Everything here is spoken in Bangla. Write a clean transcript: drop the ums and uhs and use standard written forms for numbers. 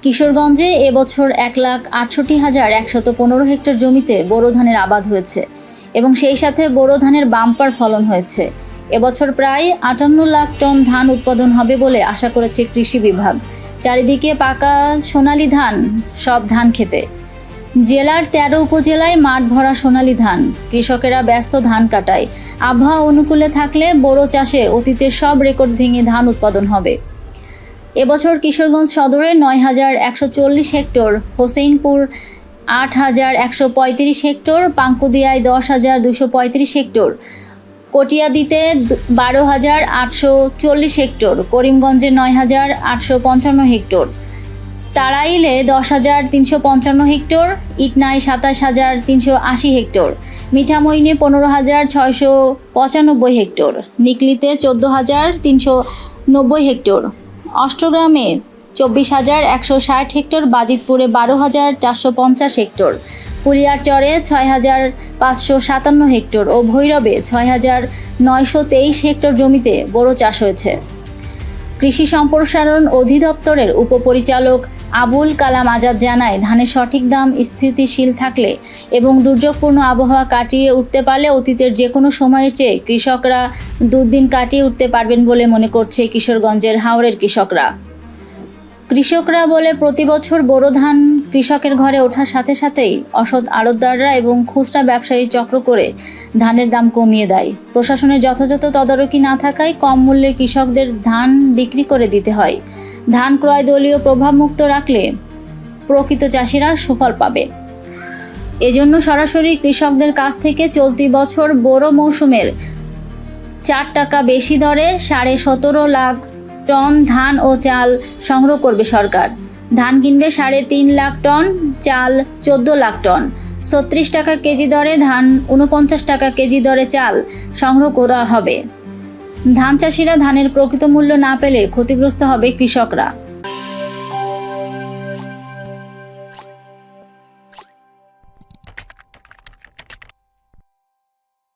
কিশোরগঞ্জে এবছর 1,68,115 হেক্টর জমিতে বোরো ধানের আবাদ হয়েছে এবং সেই সাথে বোরো ধানের বাম্পার ফলন হয়েছে। এবছর প্রায় 58 লাখ টন ধান উৎপাদন হবে বলে আশা করেছে কৃষি বিভাগ। চারিদিকে পাকা সোনালী ধান সব ধান খেতে। জেলার 13 উপজেলায় মাঠ ভরা সোনালী ধান। কৃষকেরা ব্যস্ত ধান কাটায়। আবহাওয়া অনুকূলে থাকলে বোরো চাষে অতীতের সব রেকর্ড ভেঙে ধান উৎপাদন হবে। এবছর কিশোরগঞ্জ সদরে 9,140 হেক্টর, হোসেনপুর 8,135 হেক্টর, পাঙ্কুদিয়ায় 10,235 হেক্টর, কটিয়াদীতে 12,840 হেক্টর, করিমগঞ্জে 9,855 হেক্টর, তাড়াইলে 10,355 হেক্টর, ইটনায় 27,380 হেক্টর, মিঠামইনে 15,695 হেক্টর, নিকলিতে 14,390 হেক্টর, অষ্টগ্রামে 24,160 হেক্টর, বাজিতপুরে 12,450 হেক্টর, কুলিয়ারচরে 6,557 হেক্টর ও ভৈরবে 6,923 হেক্টর জমিতে বোরো চাষ হয়েছে। কৃষি সম্প্রসারণ অধিদপ্তরের উপপরিচালক আবুল কালাম আজাদ জানায়, ধানের সঠিক দাম স্থিতিশীল থাকলে এবং দুর্যোগপূর্ণ আবহাওয়া কাটিয়ে উঠতে পারলে অতীতের যে কোনো সময়ের চেয়ে কৃষকরা দুর্দিন কাটিয়ে উঠতে পারবেন বলে মনে করছে কিশোরগঞ্জের হাওরের কৃষকরা বলে, প্রতি বছর বোরো ধান কৃষকের ঘরে ওঠার সাথে সাথেই অসৎ আড়তদাররা এবং খুচরা ব্যবসায়ী চক্র করে ধানের দাম কমিয়ে দেয়। প্রশাসনের যথাযথ তদারকি না থাকায় কম মূল্যে কৃষকদের ধান বিক্রি করে দিতে হয়। ধান ক্রয় দলীয় প্রভাবমুক্ত রাখলে প্রকৃত চাষিরা সুফল পাবে। এজন্য সরাসরি কৃষকদের কাছ থেকে চলতি বছর বোরো মৌসুমের 4 টাকা বেশি দরে 17.5 লাখ টন ধান ও চাল সংগ্রহ করবে সরকার। ধান কিনবে 3.5 লাখ টন, চাল 14 লাখ টন। 36 টাকা কেজি দরে ধান, 49 টাকা কেজি দরে চাল সংগ্রহ করা হবে। ধান চাষিরা ধানের প্রকৃত মূল্য না পেলে ক্ষতিগ্রস্ত হবে কৃষকরা।